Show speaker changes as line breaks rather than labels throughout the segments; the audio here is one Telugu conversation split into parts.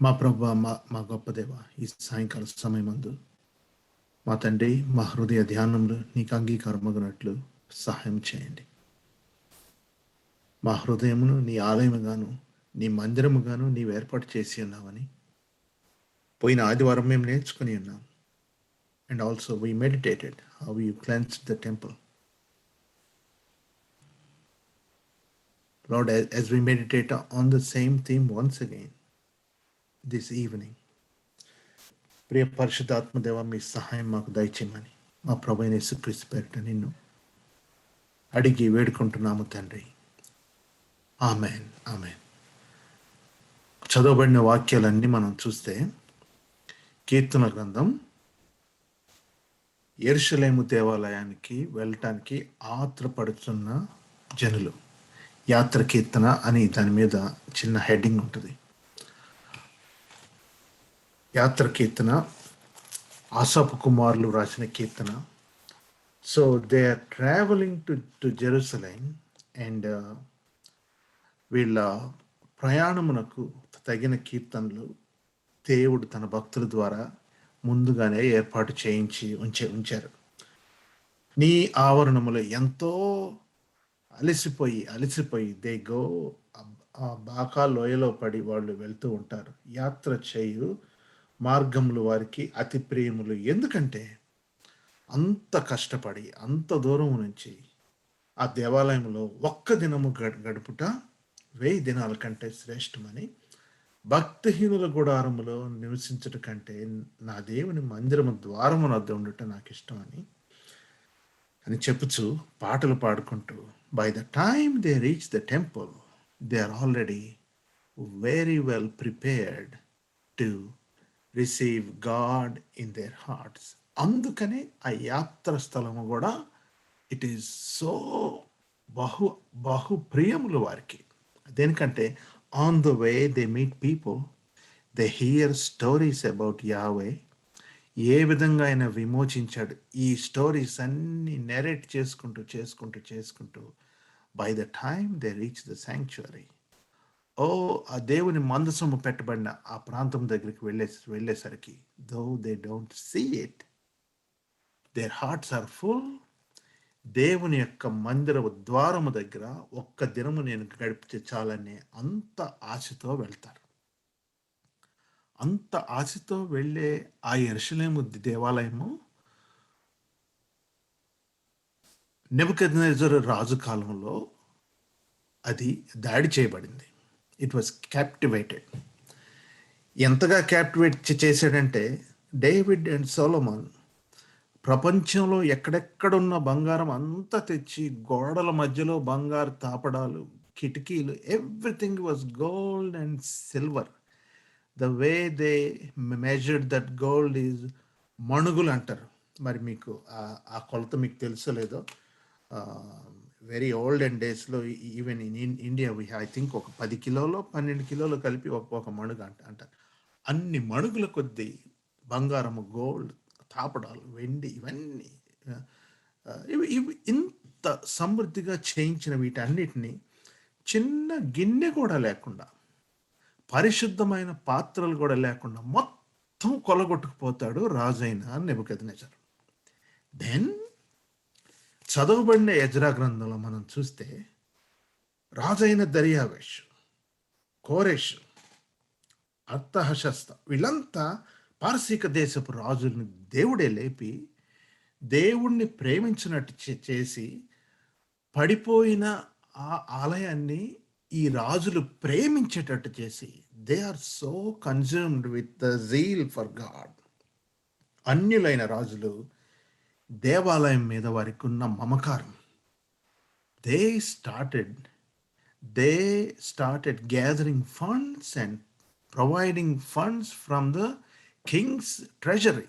మా ప్రభు మా గొప్ప దేవ, ఈ సాయంకాల సమయమందు మా తండ్రి, మా హృదయ ధ్యానంలో నీకు అంగీకారమగినట్లు సహాయం చేయండి. మా హృదయమును నీ ఆలయముగాను, నీ మందిరముగాను నీవు ఏర్పాటు చేసి ఉన్నావని పోయిన ఆదివారం మేము నేర్చుకుని ఉన్నాం. And also we meditated how you cleansed the temple. Lord, as we meditate on the same theme once again this evening, ప్రియ పరిశుద్ధాత్మ దేవ, మీ సహాయం మాకు దయచేయమని మా ప్రభువైన యేసుక్రీస్తు పేరిట నిన్ను అడిగి వేడుకుంటున్నాము తండ్రి. Amen, amen. చదవబడిన వాక్యాలన్నీ మనం చూస్తే, కీర్తన గ్రంథం యెరూషలేము దేవాలయానికి వెళ్ళటానికి ఆత్రపడుతున్న జనులు, యాత్ర కీర్తన అని దాని మీద చిన్న హెడ్డింగ్ ఉంటుంది. యాత్ర కీర్తన ఆసాపు కుమారులు రాసిన కీర్తన. So they are travelling to Jerusalem and వీళ్ళ ప్రయాణమునకు తగిన కీర్తనలు దేవుడు తన భక్తుల ద్వారా ముందుగానే ఏర్పాటు చేయించి ఉంచారు. నీ ఆవరణములో ఎంతో అలసిపోయి దే గో, ఆ బాకా లోయలో పడి వాళ్ళు వెళ్తూ ఉంటారు. యాత్ర చేయు మార్గములు వారికి అతి ప్రియములు. ఎందుకంటే అంత కష్టపడి అంత దూరం నుంచి ఆ దేవాలయంలో ఒక్క దినము గడుపుట 1000 దినాల కంటే శ్రేష్టమని, భక్తిహీనుల గుడారములో నివసించట కంటే నా దేవుని మందిరము ద్వారము వద్ద ఉండటం నాకు ఇష్టమని చెప్పుచు పాటలు పాడుకుంటూ, by the time they reach the temple they are already very well prepared to receive God in their hearts. అందుకనే ఆ యాత్ర స్థలము కూడా ఇట్ ఈస్ సో బహు ప్రియములు వారికి. దేనికంటే on the way they meet people, they here stories about యావే, ఏ విధంగా ఆయన విమోచించాడు. ఈ స్టోరీస్ అన్ని నెరేట్ చేసుకుంటూ by the time they reach the sanctuary, ఆ దేవుని మందసము పెట్టబడిన ఆ ప్రాంతం దగ్గరికి వెళ్ళేసరికి, though they don't see it, their hearts are full. దేవుని యొక్క మందిరపు ద్వారము దగ్గర ఒక్క దినము నేను గడిపితే చాలనే అంత ఆశతో వెళ్తారు. అంత ఆశతో వెళ్ళే ఆ యెరూషలేము దేవాలయము నెబుకద్నెజరు రాజు కాలంలో అది దాడి చేయబడింది. It was captivated. ఎంతగా క్యాప్టివేట్ చేశాడంటే, డేవిడ్ అండ్ సొలొమన్ ప్రపంచంలో ఎక్కడెక్కడున్న బంగారం అంతా తెచ్చి గోడల మధ్యలో బంగారు తాపడాలు, కిటికీలు, everything was gold and silver. The way they measured that gold is మణుగులు అంటారు. మరి మీకు ఆ కొలత మీకు తెలుసో లేదో, వెరీ ఓల్డ్ అండ్ డేస్లో even in India I think ఒక 10 కిలోలో 12 కిలోలు కలిపి ఒక మణుగు అంటారు. అన్ని మణుగుల కొద్దీ బంగారము, గోల్డ్, తాపడాలు, వెండి, ఇవన్నీ ఇవి ఇంత సమృద్ధిగా చేయించిన వీటన్నిటిని చిన్న గిన్నె కూడా లేకుండా, పరిశుద్ధమైన పాత్రలు కూడా లేకుండా మొత్తం కొలగొట్టుకుపోతాడు రాజైన నెబుకద్నెజరు. దెన్ చదవబడిన ఎజ్రా గ్రంథంలో మనం చూస్తే, రాజైన దర్యావేష్, కోరెష్, అర్తహషస్త, వీళ్ళంతా పారసీక దేశపు రాజుల్ని దేవుడే లేపి దేవుణ్ణి ప్రేమించినట్టు చేసి పడిపోయిన ఆ ఆలయాన్ని ఈ రాజులు ప్రేమించేటట్టు చేసి, they are so consumed with the zeal for God. అన్యులైన రాజులు దేవాలయం మీద వారికి ఉన్న మమకారం, they started gathering funds and providing funds from the king's treasury.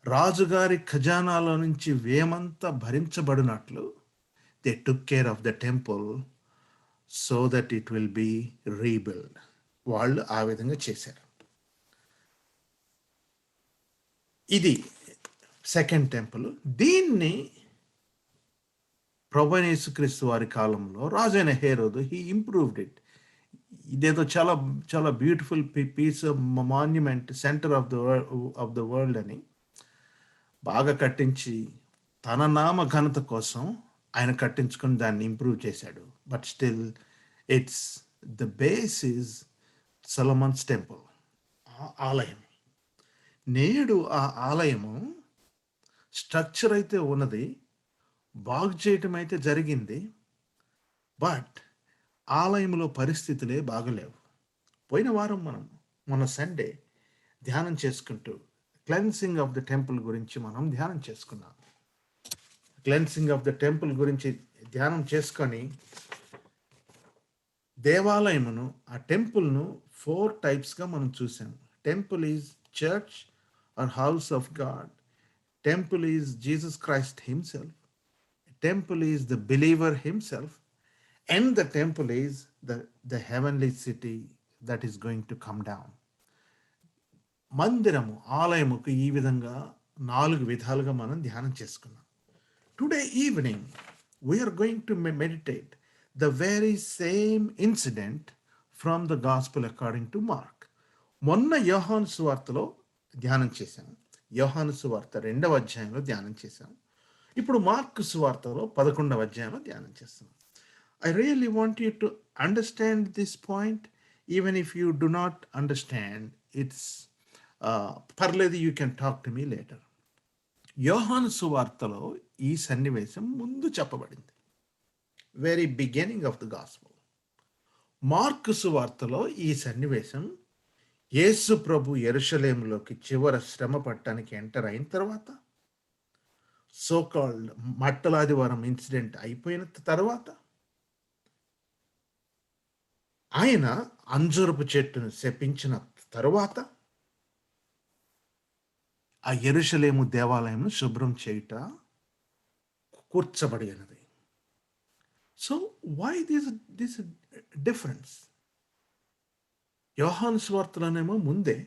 రాజుగారి ఖజానాలో నుంచి వ్యయమంతా భరించబడినట్లు they took care of the temple so that it will be rebuild. వాళ్ళు ఆ విధంగా చేశారు. ఇది సెకండ్ టెంపుల్. దీన్ని ప్రభువైన యేసుక్రీస్తు వారి కాలంలో రాజైన హేరోదు హీ ఇంప్రూవ్డ్ ఇట్. ఇదేదో చాలా చాలా beautiful piece monument centre of the world అని బాగా కట్టించి తన నామ ఘనత కోసం ఆయన కట్టించుకొని దాన్ని ఇంప్రూవ్ చేశాడు. But still it's the base is Solomon's temple, ఆలయం. నేడు ఆ ఆలయము స్ట్రక్చర్ అయితే ఉన్నది, బాగు చేయటం అయితే జరిగింది. బట్ ఆలయంలో పరిస్థితులే బాగలేవు. పోయిన వారం మన సండే ధ్యానం చేసుకుంటూ క్లెన్సింగ్ ఆఫ్ ద టెంపుల్ గురించి మనం ధ్యానం చేసుకున్నాం. క్లెన్సింగ్ ఆఫ్ ద టెంపుల్ గురించి ధ్యానం చేసుకొని దేవాలయమును, ఆ టెంపుల్ను 4 టైప్స్గా మనం చూసాం. Temple is church or house of God. Temple is Jesus Christ himself. Temple is the believer himself. And the temple is the heavenly city that is going to come down. మందిరము, ఆలయముకు ఈ విధంగా 4 విధాలుగా మనం ధ్యానం చేసుకున్నాం. Today evening, we are going to meditate the very same incident from the Gospel according to Mark. మొన్న యోహాను సువార్తలో ధ్యానం చేశాం. యోహాను సువార్త 2వ అధ్యాయంలో ధ్యానం చేశాం. ఇప్పుడు మార్కు సువార్తలో 11వ అధ్యాయంలో ధ్యానం చేస్తాం. I really want you to understand this point. Even if you do not understand, it's పర్లేదు, you can talk to me later. యోహాను సువార్తలో ఈ సన్నివేశం ముందు చెప్పబడింది, very beginning of the gospel. Mark సువార్తలో ఈ సన్నివేశం యేసు ప్రభు యెరూషలేములోకి చివర శ్రమ పట్టడానికి ఎంటర్ అయిన తర్వాత, సోకాల్డ్ మట్టలాదివారం ఇన్సిడెంట్ అయిపోయిన తర్వాత, ఆయన అంజూరపు చెట్టును శపించిన తరువాత, ఆ యెరూషలేము దేవాలయంను శుభ్రం చేయుట కూర్చబడి ఉన్నది. So why this difference? యోహాను సువార్తలోనేమో ముందే,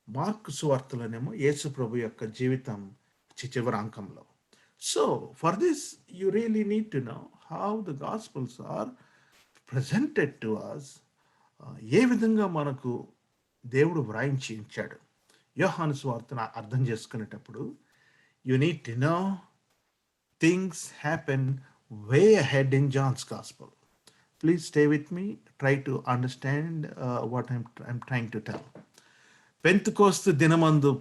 మార్కు సువార్తలోనేమో యేసు ప్రభు యొక్క జీవితం చివరాంకంలో. So for this you really need to know how the gospels are presented to us. ఏ విధంగా మనకు దేవుడు వ్రాయించి ఇచ్చాడు. యోహాను సువార్తను అర్థం చేసుకునేటప్పుడు you need to know things happen way ahead in John's gospel. Please stay with me, try to understand what I'm trying to tell. పెంతెకోస్తు దినమందు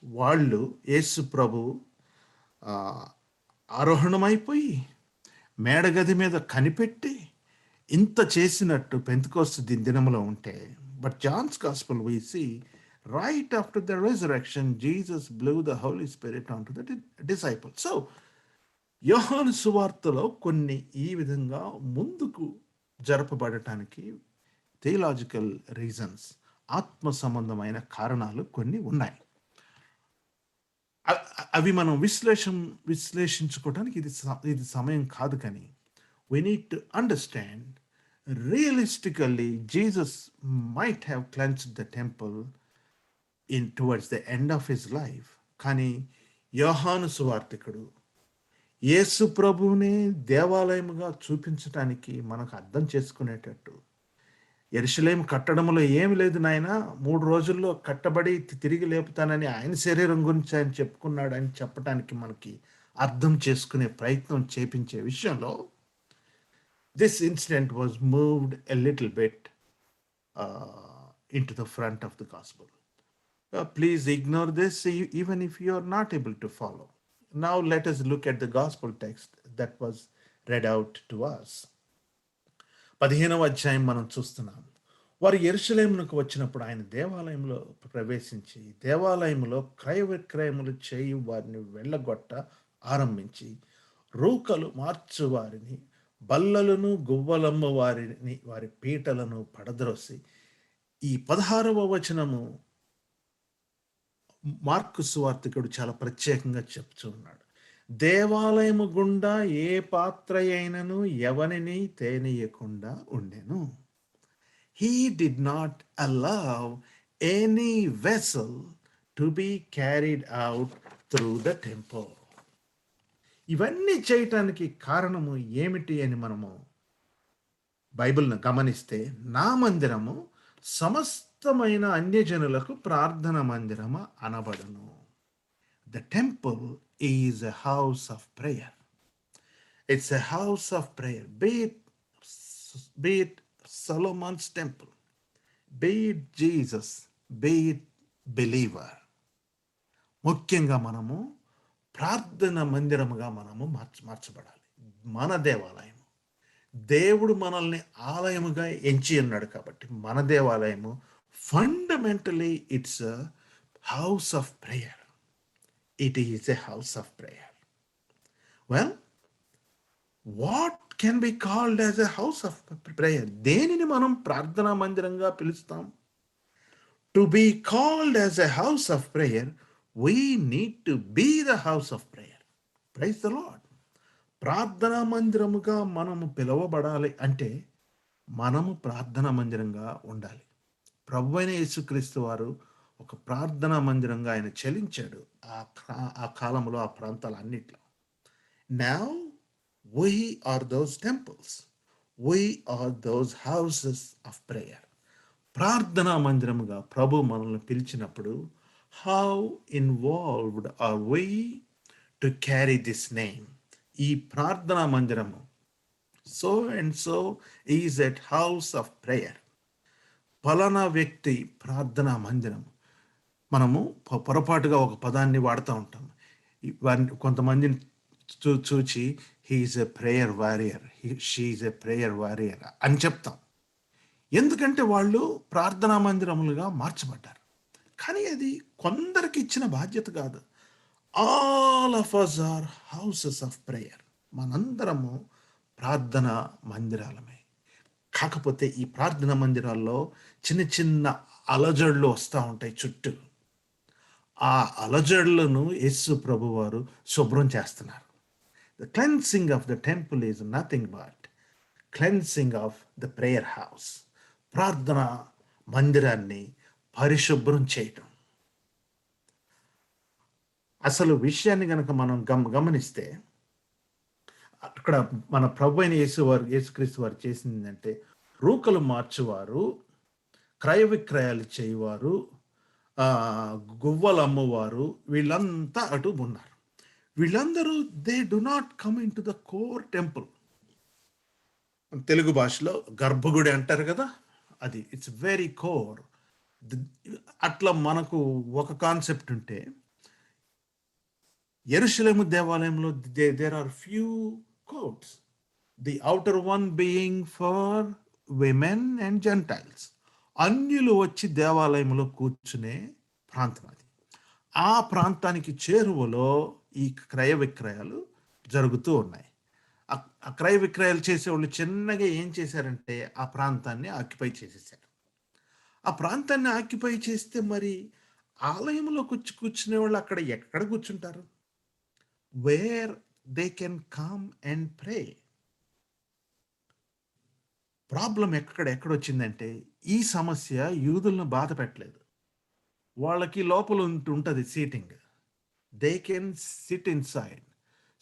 వాళ్ళు యేసు ప్రభు ఆరోహణమైపోయి మేడగది మీద కనిపెట్టి ఇంత చేసినట్టు పెంతెకోస్తు దినములో ఉంటే, but John's gospel we see right after the resurrection, Jesus blew the Holy Spirit onto the disciples. So, యోహాను సువార్తలో కొన్ని ఈ విధంగా ముందుకు జరపబడటానికి థియలాజికల్ రీజన్స్, ఆత్మ సంబంధమైన కారణాలు కొన్ని ఉన్నాయి. అవి మనం విశ్లేషించుకోవడానికి ఇది సమయం కాదు. కానీ we need to understand realistically Jesus might have cleansed the temple towards the end of his life. కానీ యోహాను సువార్తికుడు యేసు ప్రభువుని దేవాలయముగా చూపించటానికి మనకు అర్థం చేసుకునేటట్టు, యెరూషలేము కట్టడంలో ఏమి లేదు నాయన, 3 రోజుల్లో కట్టబడి తిరిగి లేపుతానని ఆయన శరీరం గురించి ఆయన చెప్పుకున్నాడని చెప్పడానికి మనకి అర్థం చేసుకునే ప్రయత్నం చేపించే విషయంలో, this incident was moved a little bit into the front of the gospel. Please ignore this even if you are not able to follow. Now let us look at the gospel text that was read out to us. 15వ అధ్యాయం మనం చూస్తున్నాం. వారు యెరూషలేమునకు వచ్చినప్పుడు ఆయన దేవాలయంలో ప్రవేశించి దేవాలయంలో క్రయ విక్రయములు చేయి వారిని వెళ్ళగొట్ట ఆరంభించి, రూకలు మార్చు వారిని, బల్లలను గువ్వలమ్మ వారి పీటలను పడద్రోసి, ఈ 16వ వచనము మార్కు సువార్తికుడు చాలా ప్రత్యేకంగా చెప్తూ ఉన్నాడు. దేవాలయము గుండా ఏ పాత్ర అయినను ఎవనిని తేనీయకుండా ఉండెను. He did not allow any vessel to be carried out through the temple. ఇవన్నీ చేయటానికి కారణము ఏమిటి అని మనము బైబిల్‌ను గమనిస్తే, నా మందిరము సమస్తమైన అన్యజనులకు ప్రార్థన మందిరము అనబడును. The temple is a house of prayer. It's a house of prayer. Be it Solomon's temple, be it Jesus, be it believer. ముఖ్యంగా మనము ప్రార్థన మందిరముగా మనము మార్చబడాలి. మన దేవాలయం. దేవుడు మనల్ని ఆలయముగా ఎంచి ఉన్నాడు కాబట్టి మన దేవాలయము fundamentally it's a house of prayer. It is a house of prayer. Well, what can be called as a house of prayer? దేనిని మనం ప్రార్థనా మందిరంగా పిలుస్తాం? To be called as a house of prayer, we need to be the house of prayer. Praise the Lord. ప్రార్థనా మందిరముగా మనము పిలువబడాలి అంటే మనము ప్రార్థనా మందిరంగా ఉండాలి. ప్రభువైన యేసుక్రీస్తు వారు ఒక ప్రార్థనా మందిరంగా ఆయన చలించాడు ఆ కాలంలో, ఆ ప్రాంతాలన్నిట్లో. Now we are those temples. We are those houses of prayer. ప్రార్థనా మందిరముగా ప్రభు మనల్ని పిలిచినప్పుడు, how involved are we to carry this name? ఈ ప్రార్థనా మందిరము, so and so is at house of prayer. ఫలానా వ్యక్తి ప్రార్థనా మందిరం. మనము పొరపాటుగా ఒక పదాన్ని వాడుతూ ఉంటాం. కొంతమందిని చూచి he is a prayer warrior, she is a prayer warrior అని చెప్తాం. ఎందుకంటే వాళ్ళు ప్రార్థనా మందిరములుగా మార్చబడ్డారు. కానీ అది కొందరికి ఇచ్చిన బాధ్యత కాదు. All of us are houses of prayer. మనందరము ప్రార్థనా మందిరాలమే. కాకపోతే ఈ ప్రార్థనా మందిరాల్లో చిన్న చిన్న అలజడులు వస్తూ ఉంటాయి చుట్టూ. ఆ అలజడులను యేసు ప్రభువారు శుభ్రం చేస్తున్నారు. The cleansing of the temple is nothing but cleansing of the prayer house. ప్రార్థన మందిరాన్ని పరిశుభ్రం చేయటం. అసలు విషయాన్ని గనక మనం గమనిస్తే అక్కడ మన ప్రభు అయిన యేసుక్రీస్తు వారు చేసిందంటే, రూకలు మార్చువారు, క్రయ విక్రయాలు చేయువారు, గువ్వలు అమ్మువారు, వీళ్ళంతా అటు ఉన్నారు. వీళ్ళందరూ they do not come in to the core temple. Telugu భాషలో గర్భగుడి అంటారు కదా, అది ఇట్స్ వెరీ కోర్. అట్లా మనకు ఒక కాన్సెప్ట్ ఉంటే, యెరూషలేము దేవాలయంలో there are few courts, the outer one being for women and Gentiles. అన్యులు వచ్చి దేవాలయంలో కూర్చునే ప్రాంతం అది. ఆ ప్రాంతానికి చేరువలో ఈ క్రయ విక్రయాలు జరుగుతూ ఉన్నాయి. ఆ క్రయ విక్రయాలు చేసేవాళ్ళు చిన్నగా ఏం చేశారంటే ఆ ప్రాంతాన్ని ఆక్యుపై చేసేసారు. ఆ ప్రాంతాన్ని ఆక్యుపై చేస్తే మరి ఆలయంలో కూర్చునే వాళ్ళు అక్కడ ఎక్కడ కూర్చుంటారు? Where they can come and pray. Problem ఎక్కడొచ్చిందంటే, ఈ సమస్య యూదులను బాధ పెట్టలేదు. వాళ్ళకి లోపల ఉంటుంది seating. They can sit inside.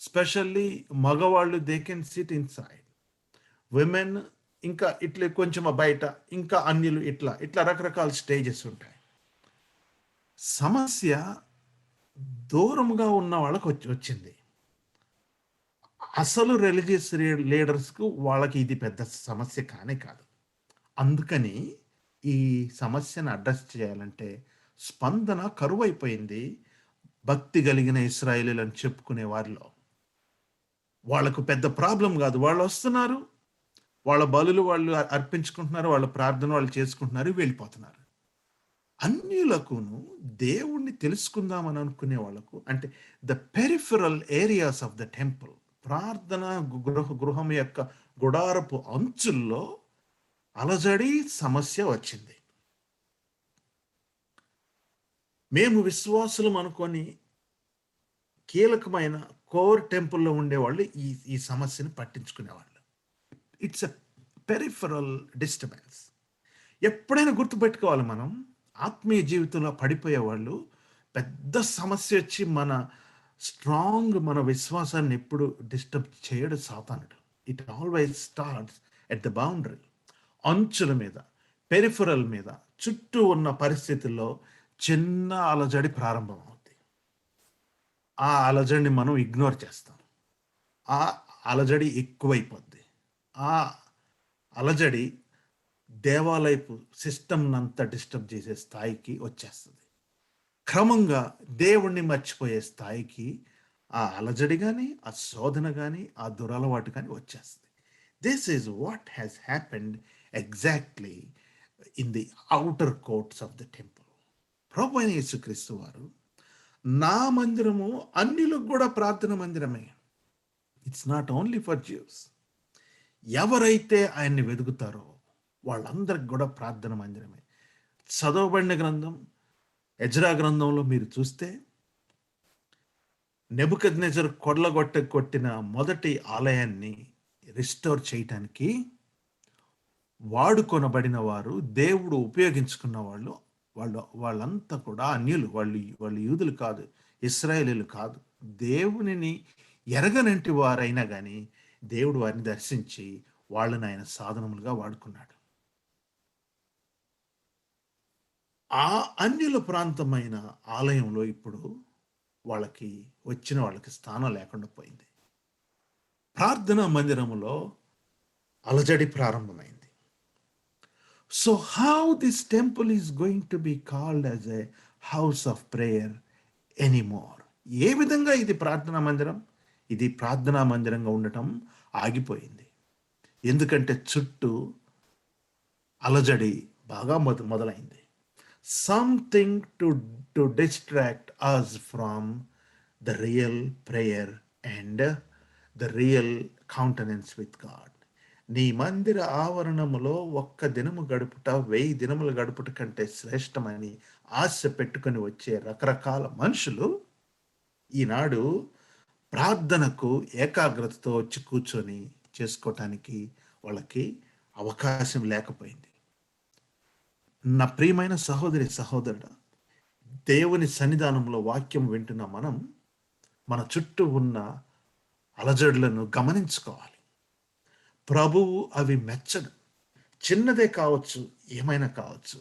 Specially మగవాళ్ళు they can sit inside. Women ఇంకా ఇట్లా కొంచెం బయట, ఇంకా అన్యులు ఇట్లా రకరకాల స్టేజెస్ ఉంటాయి. సమస్య దూరంగా ఉన్న వాళ్ళకి వచ్చింది. అసలు రిలీజియస్ లీడర్స్కు వాళ్ళకి ఇది పెద్ద సమస్య కానే కాదు. అందుకని ఈ సమస్యను అడ్రస్ చేయాలంటే స్పందన కరువైపోయింది భక్తి కలిగిన ఇశ్రాయేలీయులు అని చెప్పుకునే వారిలో. వాళ్ళకు పెద్ద ప్రాబ్లం కాదు. వాళ్ళు వస్తున్నారు, వాళ్ళ బలులు వాళ్ళు అర్పించుకుంటున్నారు, వాళ్ళ ప్రార్థన వాళ్ళు చేసుకుంటున్నారు, వెళ్ళిపోతున్నారు. అన్యులకును దేవుణ్ణి తెలుసుకుందామని అనుకునే వాళ్ళకు, అంటే the peripheral areas of the temple, ప్రార్థన గృహం యొక్క గుడారపు అంచుల్లో అలజడి సమస్య వచ్చింది. మేము విశ్వాసులం అనుకొని కీలకమైన కోర్ టెంపుల్లో ఉండేవాళ్ళు ఈ సమస్యను పట్టించుకునేవాళ్ళు. It's a peripheral disturbance. ఎప్పుడైనా గుర్తుపెట్టుకోవాలి, మనం ఆత్మీయ జీవితంలో పడిపోయేవాళ్ళు పెద్ద సమస్య వచ్చి మన విశ్వాసాన్ని ఎప్పుడు డిస్టర్బ్ చేయడు సాతానుడు. It always starts at the boundary, అంచుల మీద, పెరిఫరల్ మీద, చుట్టూ ఉన్న పరిస్థితుల్లో చిన్న అలజడి ప్రారంభమవుద్ది. ఆ అలజడిని మనం ఇగ్నోర్ చేస్తాం. ఆ అలజడి ఎక్కువైపోద్ది. ఆ అలజడి దేవాలయపు సిస్టమ్‌నంతా డిస్టర్బ్ చేసే స్థాయికి వచ్చేస్తది. క్రమంగా దేవుడిని మర్చిపోయే స్థాయికి ఆ అలజడి గాని, ఆ శోధన గాని, ఆ దురలవాటు గాని వచ్చేస్తది. This is what has happened exactly in the outer courts of the temple. ప్రభువైన యేసుక్రీస్తు వారు, నా మందిరము అన్యులకు గూడా ప్రార్థన మందిరమే. It's not only for Jews. ఎవరైతే ఆయన్ని వెదుకుతారో వాళ్ళందరికి గూడా ప్రార్థన మందిరమే. చదవబడిన గ్రంథం ఎజ్రా గ్రంథంలో మీరు చూస్తే నెబుకద్నెజరు కొట్టిన మొదటి ఆలయాన్ని రిస్టోర్ చేయటానికి వాడుకొనబడిన వారు, దేవుడు ఉపయోగించుకున్న వాళ్ళంతా కూడా అన్యులు. వాళ్ళు యూదులు కాదు, ఇశ్రాయేలీయులు కాదు. దేవునిని ఎరగనంటి వారైనా గాని దేవుడు వారిని దర్శించి వాళ్ళని ఆయన సాధనములుగా వాడుకున్నాడు. ఆ అన్యుల ప్రాంతమైన ఆలయంలో ఇప్పుడు వచ్చిన వాళ్ళకి స్థానం లేకుండా పోయింది. ప్రార్థనా మందిరములో అలజడి ప్రారంభమైంది. So how this temple is going to be called as a house of prayer anymore? ఏ విధంగా ఇది ప్రార్థనా మందిరం? ఇది ప్రార్థనా మందిరంగా ఉండటం ఆగిపోయింది. ఎందుకంటే చుట్టూ అలజడి బాగా మొదలైంది. Something to distract us from the real prayer and the real countenance with God. నీ మందిర ఆవరణములో ఒక్క దినము గడుపుట 1000 దినములు గడుపుట కంటే శ్రేష్టమని ఆశ పెట్టుకొని వచ్చే రకరకాల మనుషులు ఈనాడు ప్రార్థనకు ఏకాగ్రతతో వచ్చి కూర్చొని చేసుకోవటానికి వాళ్ళకి అవకాశం లేకపోయింది. నా ప్రియమైన సహోదరి సహోదరుడా, దేవుని సన్నిధానంలో వాక్యం వింటున్న మనం మన చుట్టూ ఉన్న అలజడులను గమనించుకోవాలి. ప్రభువు అవి మెచ్చడు. చిన్నదే కావచ్చు, ఏమైనా కావచ్చు.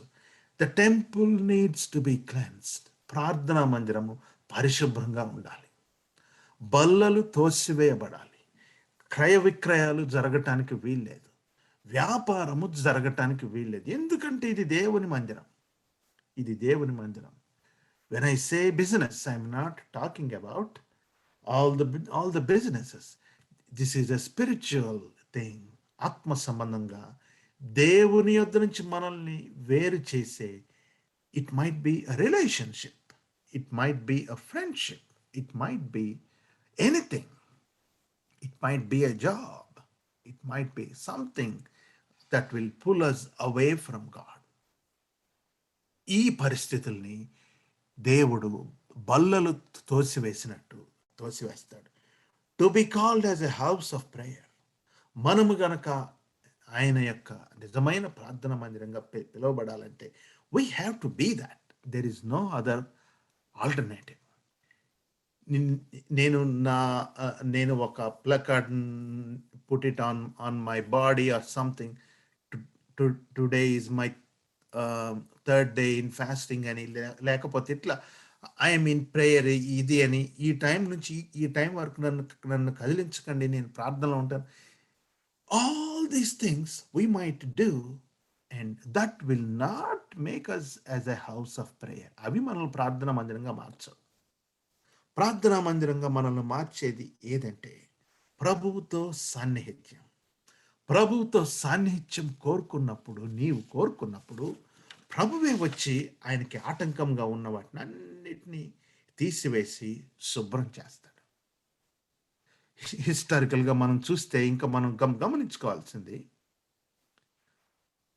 The temple needs to be cleansed. ప్రార్థనా మందిరము పరిశుభ్రంగా ఉండాలి. బల్లలు తోసివేయబడాలి. క్రయ విక్రయాలు జరగటానికి వీల్లేదు. వ్యాపారము జరగటానికి వీల్లేదు. ఎందుకంటే ఇది దేవుని మందిరం. ఇది దేవుని మందిరం. When I say business, I'm not talking about all the businesses. This is a spiritual thing. ఆత్మ సంబంధంగా దేవుని యొద్ద నుంచి మనల్ని వేరు చేసే, it might be a relationship, it might be a friendship, it might be anything, it might be a job, it might be something that will pull us away from God. ఈ పరిస్థితుల్ని దేవుడు బల్లలు తోసివేస్తాడు. To be called as a house of prayer. మనము గనక ఆయన యొక్క నిజమైన ప్రార్థన మందిరంగా పిలువబడాలంటే we have to be that. There is no other alternative. నేను ఒక placard put it on my body or something, today is my third day in fasting అని, లేకపోతే ఇట్లా ఐఎమ్ ఇన్ ప్రేయర్ ఇది అని, ఈ టైం నుంచి ఈ టైం వరకు నన్ను కదిలించకండి, నేను ప్రార్థనలో ఉంటాను. All these things we might do and that will not make us as a house of prayer. అవి మనల్ని ప్రార్థనా మందిరంగా మార్చవు. ప్రార్థనా మందిరంగా మనల్ని మార్చేది ఏదంటే ప్రభువుతో సాన్నిహిత్యం. ప్రభువుతో సాన్నిహిత్యం నీవు కోరుకున్నప్పుడు ప్రభువే వచ్చి ఆయనకి ఆటంకంగా ఉన్న వాటిని అన్నిటినీ తీసివేసి శుభ్రం చేస్తాడు. హిస్టారికల్గా మనం చూస్తే ఇంకా మనం గమనించుకోవాల్సింది,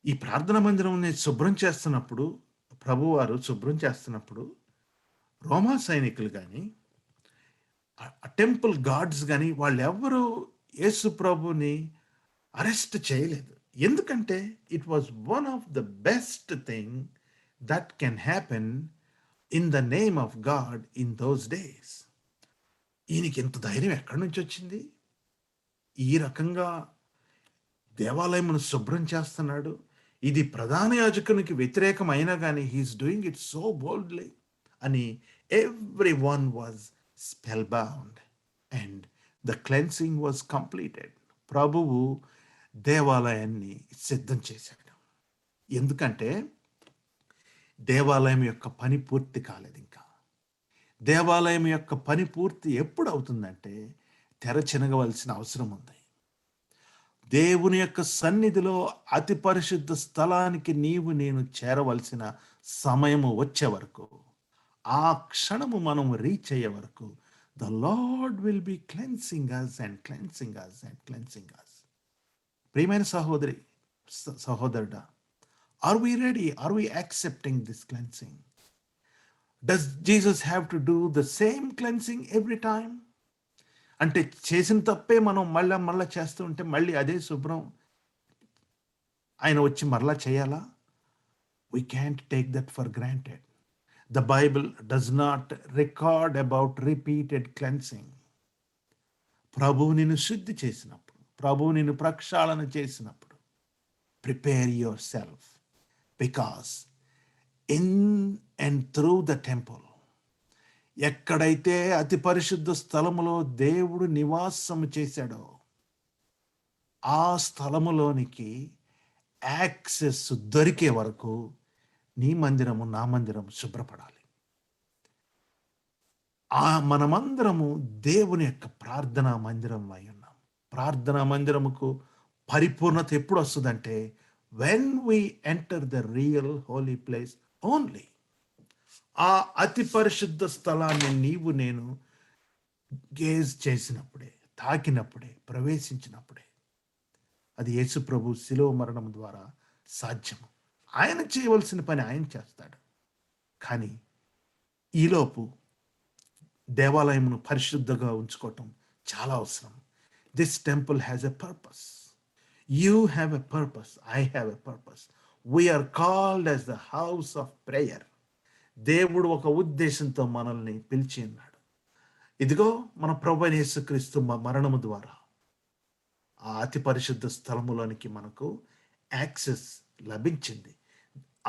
ఈ ప్రార్థనా మందిరం శుభ్రం చేస్తున్నప్పుడు, ప్రభువారు శుభ్రం చేస్తున్నప్పుడు రోమా సైనికులు కానీ, టెంపుల్ గార్డ్స్ కానీ వాళ్ళెవ్వరూ యేసు ప్రభుని అరెస్ట్ చేయలేదు. ఎందుకంటే it was one of the best thing that can happen in the name of God in those days. ఈయనకి ఎంత ధైర్యం ఎక్కడి నుంచి వచ్చింది? ఈ రకంగా దేవాలయమును శుభ్రం చేస్తున్నాడు. ఇది ప్రధాన యాజకునికి వ్యతిరేకం అయినా గాని he doing it so boldly అని everyone was spell bound and the cleansing was completed. ప్రభువు దేవాలయాన్ని సిద్ధం చేశాడు. ఎందుకంటే దేవాలయం యొక్క పని పూర్తి కాలేదింకా. దేవాలయం యొక్క పని పూర్తి ఎప్పుడవుతుందంటే తెర చినగవలసిన అవసరం ఉంది. దేవుని యొక్క సన్నిధిలో అతి పరిశుద్ధ స్థలానికి నీవు నేను చేరవలసిన సమయము వచ్చే వరకు, ఆ క్షణము మనము రీచ్ అయ్యే వరకు the Lord will be cleansing us and cleansing us and cleansing us. ప్రియమైన సహోదరి సహోదరుడా, are we ready? Are we accepting this cleansing? Does Jesus have to do the same cleansing every time? అంటే చేసిన తప్పే మనం మళ్ళా చేస్తూ ఉంటే మళ్ళీ అదే శుభ్రం ఆయన వచ్చి మరలా చేయాలా? We can't take that for granted. The Bible does not record about repeated cleansing. ప్రభువు నిన్ను శుద్ధి చేసినప్పుడు, ప్రభువు నిన్ను ప్రక్షాళన చేసినప్పుడు, prepare yourself, because in and through the temple, ఎక్కడైతే అతి పరిశుద్ధ స్థలములో దేవుడు నివాసము చేశాడో ఆ స్థలములోనికి యాక్సెస్ దొరికే వరకు నీ మందిరము నా మందిరము శుభ్రపడాలి. మనమందరము దేవుని యొక్క ప్రార్థనా మందిరం అయి ఉన్నాం. ప్రార్థనా మందిరముకు పరిపూర్ణత ఎప్పుడు వస్తుందంటే when we enter the real holy place only. ఆ అతి పరిశుద్ధ స్థలాన్ని నీవు నేను గేజ్ చేసినప్పుడే, తాకినప్పుడే, ప్రవేశించినప్పుడే. అది యేసు ప్రభు శిలువ మరణం ద్వారా సాధ్యము. ఆయన చేయవలసిన పని ఆయన చేస్తాడు. కానీ ఈలోపు దేవాలయమును పరిశుద్ధంగా ఉంచుకోవటం చాలా అవసరం. This temple has a purpose. You have a purpose. I have a purpose. We are called as the house of prayer. దేవుడు ఒక ఉద్దేశంతో మనల్ని పిలిచి ఉన్నాడు. ఇదిగో మన ప్రభువైన యేసుక్రీస్తు మరణము ద్వారా ఆ అతి పరిశుద్ధ స్థలములోనికి మనకు యాక్సెస్ లభించింది.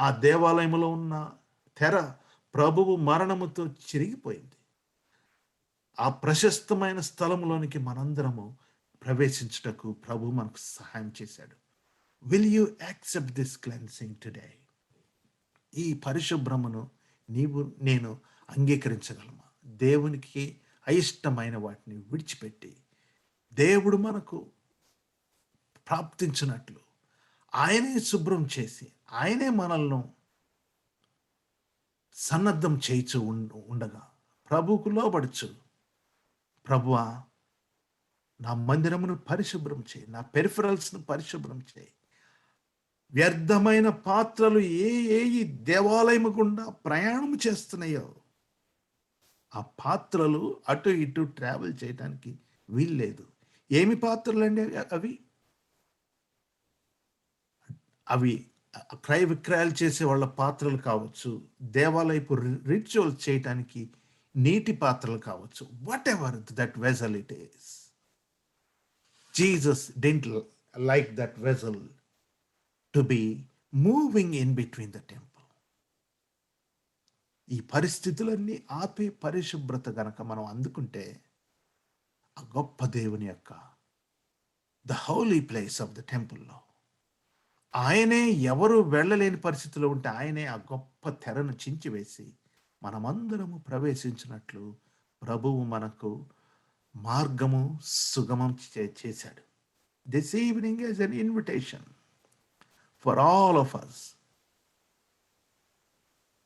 ఆ దేవాలయములో ఉన్న తెర ప్రభువు మరణముతో చిరిగిపోయింది. ఆ ప్రశస్తమైన స్థలములోనికి మనందరము ప్రవేశించుటకు ప్రభు మనకు సహాయం చేశాడు. Will you accept this cleansing today? ఈ పరిశుభ్రమును నీవు నేను అంగీకరించగలమా? దేవునికి అయిష్టమైన వాటిని విడిచిపెట్టి దేవుడు మనకు ప్రాప్తించినట్లు ఆయనే శుభ్రం చేసి ఆయనే మనల్ని సన్నద్ధం చేయించు ఉండగా ప్రభువుకు లోబడుచు, ప్రభువా నా మందిరమును పరిశుభ్రం చేయి, నా పెరిఫరల్స్ను పరిశుభ్రం చేయి. వ్యర్థమైన పాత్రలు ఏ దేవాలయము గుండా ప్రయాణం చేస్తున్నాయో ఆ పాత్రలు అటు ఇటు ట్రావెల్ చేయడానికి వీల్లేదు. ఏమి పాత్రలు అండి అవి? అవి క్రయ విక్రయాలు చేసే వాళ్ళ పాత్రలు కావచ్చు, దేవాలయపు రిచువల్ చేయటానికి నీటి పాత్రలు కావచ్చు. What ever that vessel it is, Jesus didn't like that vessel to be moving in between the temple. ఈ పరిస్థితులన్నీ ఆపే పరిశుభ్రత గనక మనం అందుకుంటే ఆ గొప్ప దేవుని యొక్క the holy place of the టెంపుల్లో ఆయనే ఎవరు వెళ్ళలేని పరిస్థితిలో ఉంటే ఆయనే ఆ గొప్ప తెరను చించివేసి మనమందరము ప్రవేశించినట్లు ప్రభువు మనకు మార్గము సుగమం చేశాడు. This evening is an invitation for all of us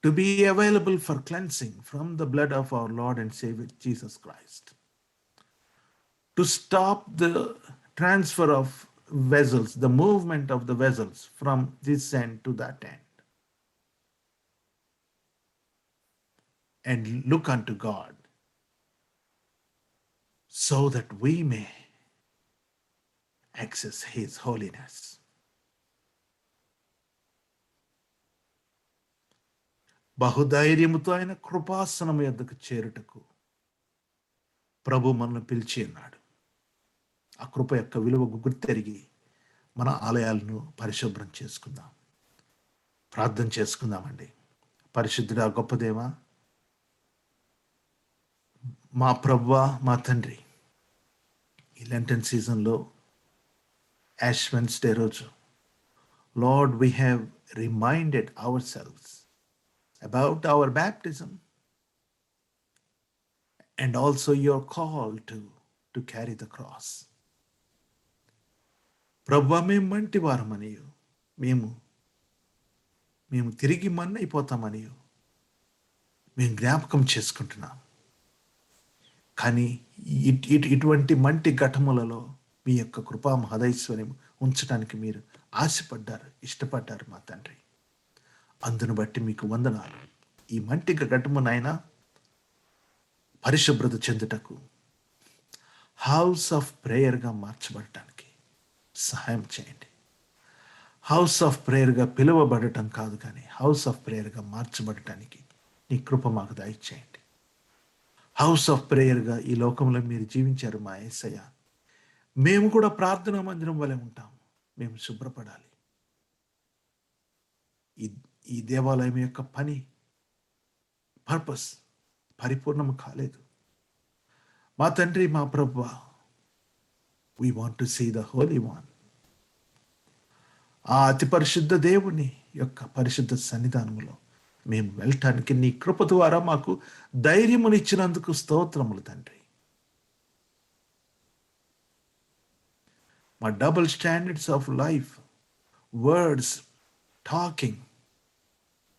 to be available for cleansing from the blood of our Lord and Savior Jesus Christ, to stop the transfer of vessels, the movement of the vessels from this end to that end, and look unto God so that we may access His holiness. బహుధైర్యముతో ఆయన కృపాసనము యొద్దకు చేరుటకు ప్రభు మనల్ని పిలిచి ఉన్నాడు. ఆ కృప యొక్క విలువ గుర్తెరిగి మన ఆలయాలను పరిశుభ్రం చేసుకుందాం. ప్రార్థన చేసుకుందామండి. పరిశుద్ధుడా, గొప్ప దేవా, మా ప్రభువా, మా తండ్రి, ఈ లెంటన్ సీజన్లో యాష్ వెన్స్డే రోజు, Lord, we have reminded ourselves about our baptism and also your call to carry the cross. ప్రభువా, మేము మంటి వారమనియు, మేము తిరిగి మన్నైపోతామనియు మేము జ్ఞాపకం చేసుకుంటున్నాం. కానీ ఇటువంటి మంటి ఘటములలో మీ యొక్క కృపా మహదైశ్వర్యం ఉంచడానికి మీరు ఆశపడ్డారు, ఇష్టపడ్డారు మా తండ్రి. అందును బట్టి మీకు వందనాలు. ఈ మంటి ఘటమునైనా పరిశుభ్రత చెందుటకు, హౌస్ ఆఫ్ ప్రేయర్గా మార్చబడటానికి సహాయం చేయండి. హౌస్ ఆఫ్ ప్రేయర్గా పిలువబడటం కాదు, కానీ హౌస్ ఆఫ్ ప్రేయర్గా మార్చబడటానికి నీ కృప మాకు దయచేయండి. హౌస్ ఆఫ్ ప్రేయర్గా ఈ లోకంలో మీరు జీవించారు మా యేసయ్య. మేము కూడా ప్రార్థనా మందిరం వలె ఉంటాము. మేము శుభ్రపడాలి. ఈ దేవాలయం యొక్క పని, పర్పస్ పరిపూర్ణం కాలేదు మా తండ్రి, మా ప్రభువా. We want to see the Holy One. ఆ అతి పరిశుద్ధ దేవుని యొక్క పరిశుద్ధ సన్నిధానములో మేము వెళ్ళటానికి నీ కృప ద్వారా మాకు ధైర్యమునిచ్చినందుకు స్తోత్రములు తండ్రి. మా double standards of life, words, talking,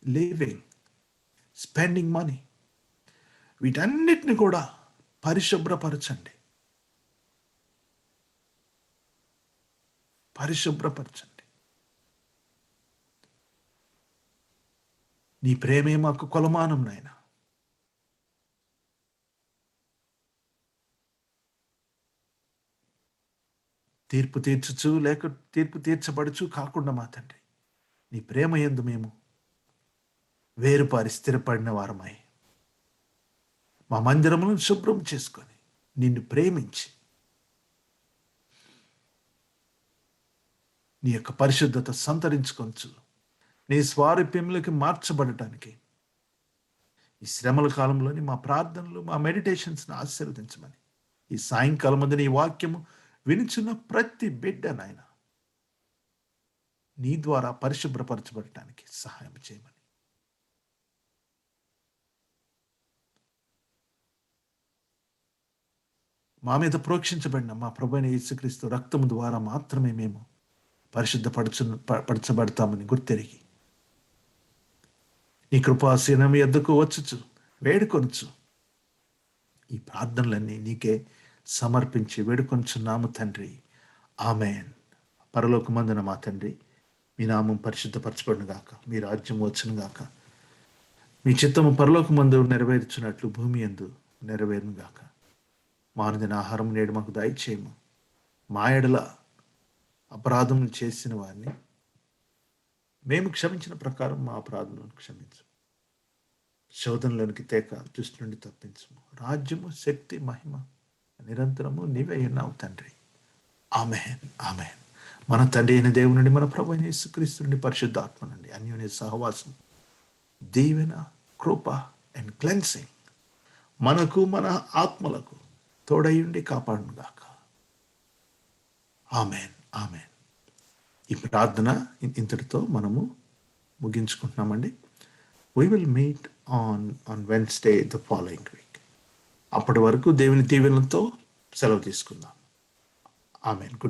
living, spending money, వీటన్నిటిని కూడా పరిశుభ్రపరచండి. పరిశుభ్రపరచండి. నీ ప్రేమే మాకు కొలమానం నాయన. తీర్పు తీర్చుచు లేక తీర్పు తీర్చబడుచు కాకుండా మా తండ్రి, నీ ప్రేమ యందు మేము వేరుపారి స్థిరపడిన వారమై మా మందిరములను శుభ్రం చేసుకొని నిన్ను ప్రేమించి నీ యొక్క పరిశుద్ధత సంతరించుకొంచు నీ స్వారూప్యంలోకి మార్చబడటానికి ఈ శ్రమల కాలంలోని మా ప్రార్థనలు, మా మెడిటేషన్స్ని ఆశీర్వదించమని, ఈ సాయంకాలం ముందు నీ వాక్యము వినిచున్న ప్రతి బిడ్డ నాయన నీ ద్వారా పరిశుభ్రపరచబడటానికి సహాయం చేయమని, మా మీద ప్రోక్షించబడిన మా ప్రభువైన యేసుక్రీస్తు రక్తము ద్వారా మాత్రమే మేము పరచబడతామని గుర్తెరిగి నీ కృపాసీనం ఎద్దుకు వచ్చుచు వేడుకొనుచు ఈ ప్రార్థనలన్నీ నీకే సమర్పించి వేడుకొనుచున్నాము తండ్రి. ఆమేన్. పరలోకమందున మా తండ్రి, మీ నామం పరిశుద్ధపరచబడును గాక, మీ రాజ్యం వచ్చును గాక, మీ చిత్తము పరలోకమందు నెరవేర్చున్నట్లు భూమి యందు నెరవేరును గాక. మా అనుదిన ఆహారం నేడు మాకు దయచేయము. మా ఎడల అపరాధం చేసిన వారిని మేము క్షమించిన ప్రకారం మా అపరాధములను క్షమించు. శోధనలోనికి తేక దుష్టు నుండి తప్పించము. రాజ్యము, శక్తి, మహిమ నిరంతరము నీవే ఉన్నావు తండ్రి. ఆమేన్. ఆమేన్. మన తండ్రి అయిన దేవుని నుండి, మన ప్రభువైన యేసుక్రీస్తు నుండి, పరిశుద్ధాత్మ నుండి అన్యోన్య సహవాసం, దీవెన, కృప అండ్ క్లెన్సింగ్ మనకు మన ఆత్మలకు తోడయుండి కాపాడును గాక. ఆమేన్. ఆమేన్. ఈ ప్రార్థన ఇంతటితో మనము ముగించుకుంటున్నామండి. We will meet on Wednesday the following week. అప్పటి వరకు దేవుని దీవెనలతో సెలవు తీసుకుందాం. ఆమేన్. గుడ్